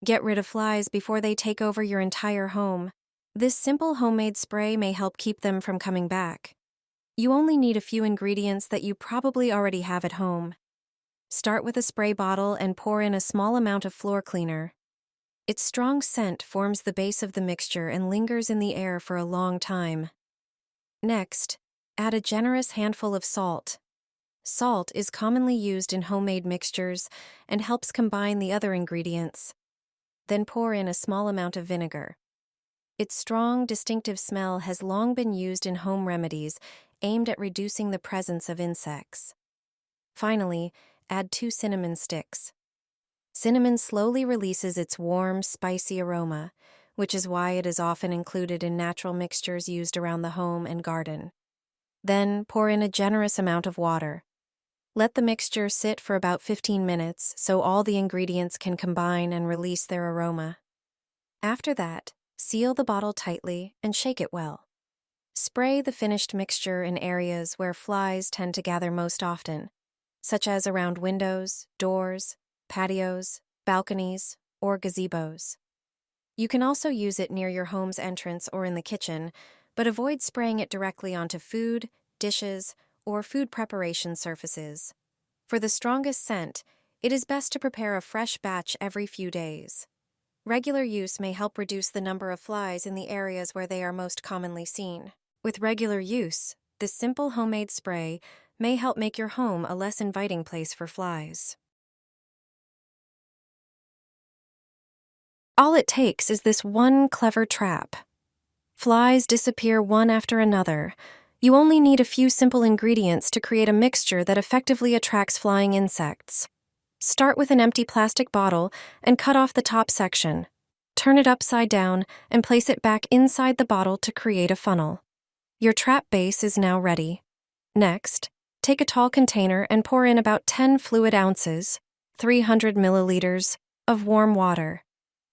Get rid of flies before they take over your entire home. This simple homemade spray may help keep them from coming back. You only need a few ingredients that you probably already have at home. Start with a spray bottle and pour in a small amount of floor cleaner. Its strong scent forms the base of the mixture and lingers in the air for a long time. Next, add a generous handful of salt. Salt is commonly used in homemade mixtures and helps combine the other ingredients. Then pour in a small amount of vinegar. Its strong, distinctive smell has long been used in home remedies aimed at reducing the presence of insects. Finally, add 2 cinnamon sticks. Cinnamon slowly releases its warm, spicy aroma, which is why it is often included in natural mixtures used around the home and garden. Then pour in a generous amount of water. Let the mixture sit for about 15 minutes so all the ingredients can combine and release their aroma. After that, seal the bottle tightly and shake it well. Spray the finished mixture in areas where flies tend to gather most often, such as around windows, doors, patios, balconies, or gazebos. You can also use it near your home's entrance or in the kitchen, but avoid spraying it directly onto food, dishes, or food preparation surfaces. For the strongest scent, it is best to prepare a fresh batch every few days. Regular use may help reduce the number of flies in the areas where they are most commonly seen. With regular use, this simple homemade spray may help make your home a less inviting place for flies. All it takes is this one clever trap. Flies disappear one after another. You only need a few simple ingredients to create a mixture that effectively attracts flying insects. Start with an empty plastic bottle and cut off the top section. Turn it upside down and place it back inside the bottle to create a funnel. Your trap base is now ready. Next, take a tall container and pour in about 10 fluid ounces, 300 milliliters, of warm water.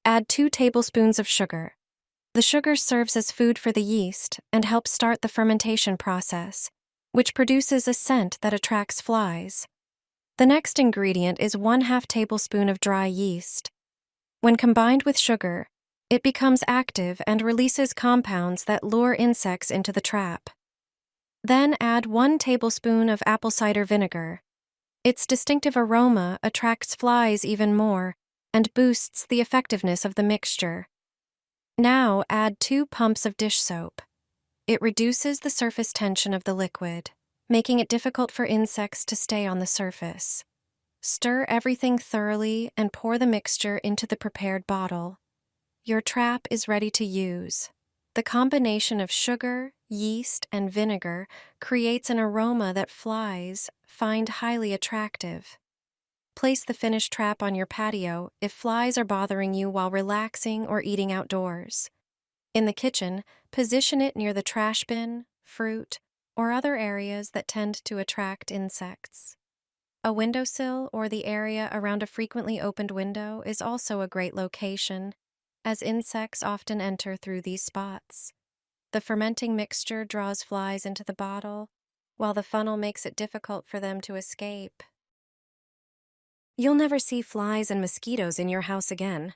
Add 2 tablespoons of sugar. The sugar serves as food for the yeast and helps start the fermentation process, which produces a scent that attracts flies. The next ingredient is 1/2 tablespoon of dry yeast. When combined with sugar, it becomes active and releases compounds that lure insects into the trap. Then add 1 tablespoon of apple cider vinegar. Its distinctive aroma attracts flies even more and boosts the effectiveness of the mixture. Now add 2 pumps of dish soap. It reduces the surface tension of the liquid, making it difficult for insects to stay on the surface. Stir everything thoroughly and pour the mixture into the prepared bottle. Your trap is ready to use. The combination of sugar, yeast, and vinegar creates an aroma that flies find highly attractive. Place the finished trap on your patio if flies are bothering you while relaxing or eating outdoors. In the kitchen, position it near the trash bin, fruit, or other areas that tend to attract insects. A windowsill or the area around a frequently opened window is also a great location, as insects often enter through these spots. The fermenting mixture draws flies into the bottle, while the funnel makes it difficult for them to escape. You'll never see flies and mosquitoes in your house again.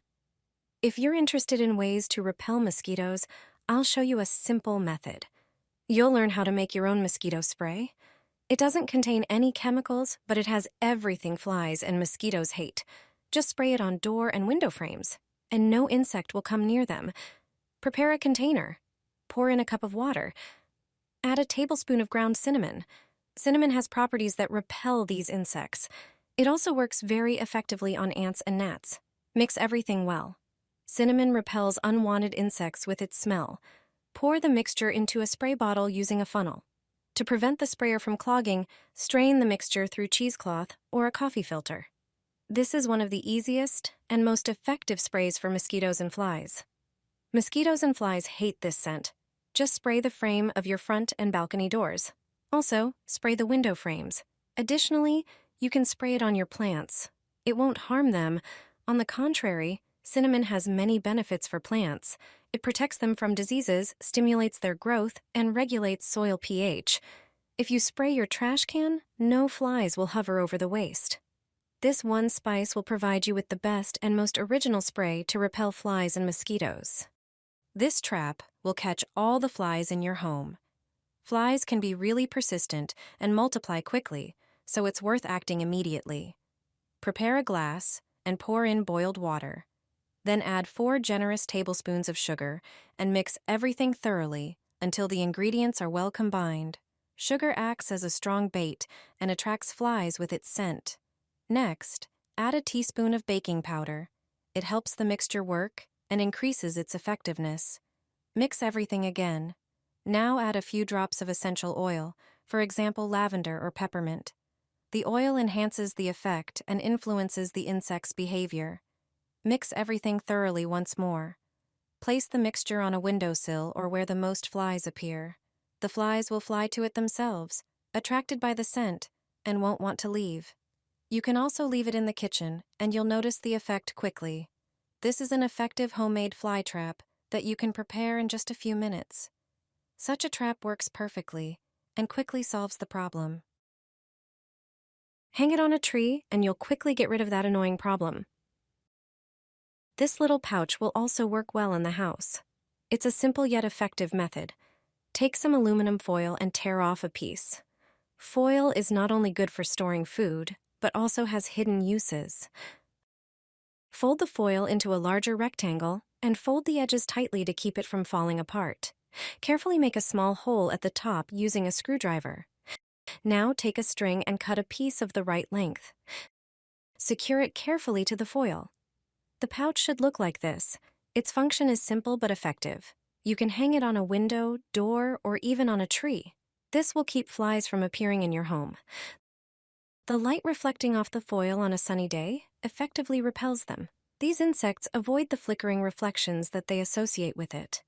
If you're interested in ways to repel mosquitoes, I'll show you a simple method. You'll learn how to make your own mosquito spray. It doesn't contain any chemicals, but it has everything flies and mosquitoes hate. Just spray it on door and window frames, and no insect will come near them. Prepare a container. Pour in a cup of water. Add a tablespoon of ground cinnamon. Cinnamon has properties that repel these insects. It also works very effectively on ants and gnats. Mix everything well. Cinnamon repels unwanted insects with its smell. Pour the mixture into a spray bottle using a funnel. To prevent the sprayer from clogging, strain the mixture through cheesecloth or a coffee filter. This is one of the easiest and most effective sprays for mosquitoes and flies. Mosquitoes and flies hate this scent. Just spray the frame of your front and balcony doors. Also, spray the window frames. Additionally, you can spray it on your plants. It won't harm them. On the contrary, cinnamon has many benefits for plants. It protects them from diseases, stimulates their growth, and regulates soil pH. If you spray your trash can, no flies will hover over the waste. This one spice will provide you with the best and most original spray to repel flies and mosquitoes. This trap will catch all the flies in your home. Flies can be really persistent and multiply quickly, so it's worth acting immediately. Prepare a glass and pour in boiled water. Then add 4 generous tablespoons of sugar and mix everything thoroughly until the ingredients are well combined. Sugar acts as a strong bait and attracts flies with its scent. Next, add a teaspoon of baking powder. It helps the mixture work and increases its effectiveness. Mix everything again. Now add a few drops of essential oil, for example lavender or peppermint. The oil enhances the effect and influences the insect's behavior. Mix everything thoroughly once more. Place the mixture on a windowsill or where the most flies appear. The flies will fly to it themselves, attracted by the scent, and won't want to leave. You can also leave it in the kitchen, and you'll notice the effect quickly. This is an effective homemade fly trap that you can prepare in just a few minutes. Such a trap works perfectly and quickly solves the problem. Hang it on a tree, and you'll quickly get rid of that annoying problem. This little pouch will also work well in the house. It's a simple yet effective method. Take some aluminum foil and tear off a piece. Foil is not only good for storing food, but also has hidden uses. Fold the foil into a larger rectangle and fold the edges tightly to keep it from falling apart. Carefully make a small hole at the top using a screwdriver. Now take a string and cut a piece of the right length. Secure it carefully to the foil. The pouch should look like this. Its function is simple but effective. You can hang it on a window, door, or even on a tree. This will keep flies from appearing in your home. The light reflecting off the foil on a sunny day effectively repels them. These insects avoid the flickering reflections that they associate with it.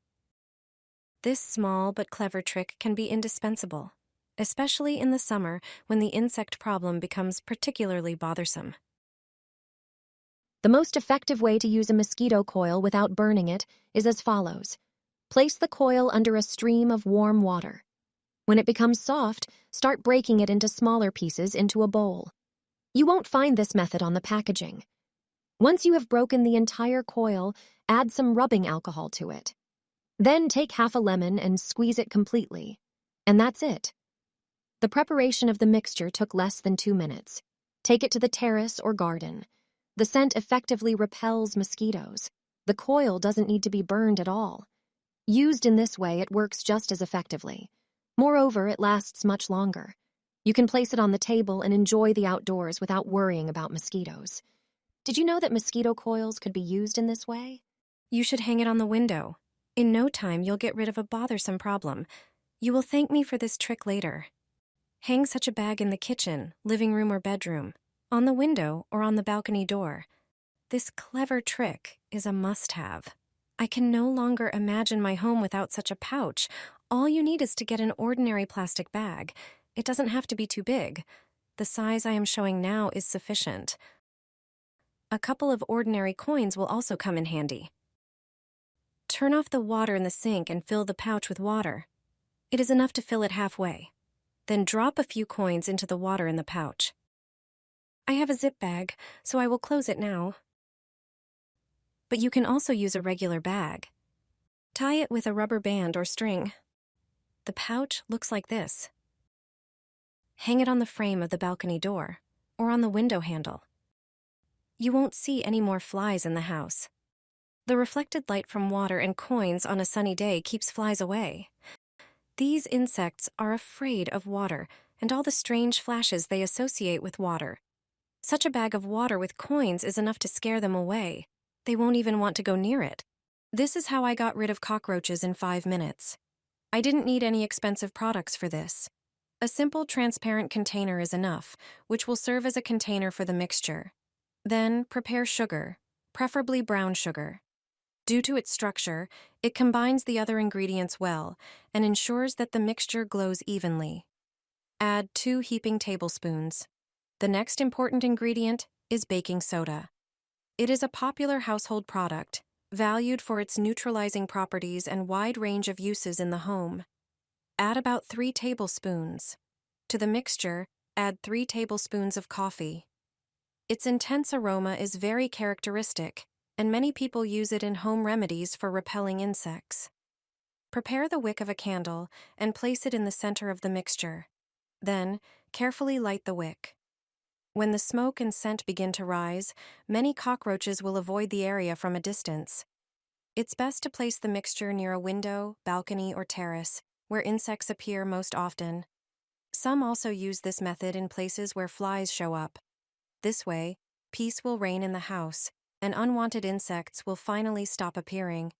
This small but clever trick can be indispensable, especially in the summer when the insect problem becomes particularly bothersome. The most effective way to use a mosquito coil without burning it is as follows. Place the coil under a stream of warm water. When it becomes soft, start breaking it into smaller pieces into a bowl. You won't find this method on the packaging. Once you have broken the entire coil, add some rubbing alcohol to it. Then take half a lemon and squeeze it completely. And that's it. The preparation of the mixture took less than 2 minutes. Take it to the terrace or garden. The scent effectively repels mosquitoes. The coil doesn't need to be burned at all. Used in this way, it works just as effectively. Moreover, it lasts much longer. You can place it on the table and enjoy the outdoors without worrying about mosquitoes. Did you know that mosquito coils could be used in this way? You should hang it on the window. In no time, you'll get rid of a bothersome problem. You will thank me for this trick later. Hang such a bag in the kitchen, living room, or bedroom, on the window or on the balcony door. This clever trick is a must-have. I can no longer imagine my home without such a pouch. All you need is to get an ordinary plastic bag. It doesn't have to be too big. The size I am showing now is sufficient. A couple of ordinary coins will also come in handy. Turn off the water in the sink and fill the pouch with water. It is enough to fill it halfway. Then drop a few coins into the water in the pouch. I have a zip bag, so I will close it now. But you can also use a regular bag. Tie it with a rubber band or string. The pouch looks like this. Hang it on the frame of the balcony door or on the window handle. You won't see any more flies in the house. The reflected light from water and coins on a sunny day keeps flies away. These insects are afraid of water and all the strange flashes they associate with water. Such a bag of water with coins is enough to scare them away. They won't even want to go near it. This is how I got rid of cockroaches in 5 minutes. I didn't need any expensive products for this. A simple transparent container is enough, which will serve as a container for the mixture. Then prepare sugar, preferably brown sugar. Due to its structure, it combines the other ingredients well and ensures that the mixture glows evenly. Add 2 heaping tablespoons. The next important ingredient is baking soda. It is a popular household product, valued for its neutralizing properties and wide range of uses in the home. Add about 3 tablespoons. To the mixture, add 3 tablespoons of coffee. Its intense aroma is very characteristic, and many people use it in home remedies for repelling insects. Prepare the wick of a candle and place it in the center of the mixture. Then, carefully light the wick. When the smoke and scent begin to rise, many cockroaches will avoid the area from a distance. It's best to place the mixture near a window, balcony, or terrace, where insects appear most often. Some also use this method in places where flies show up. This way, peace will reign in the house, and unwanted insects will finally stop appearing.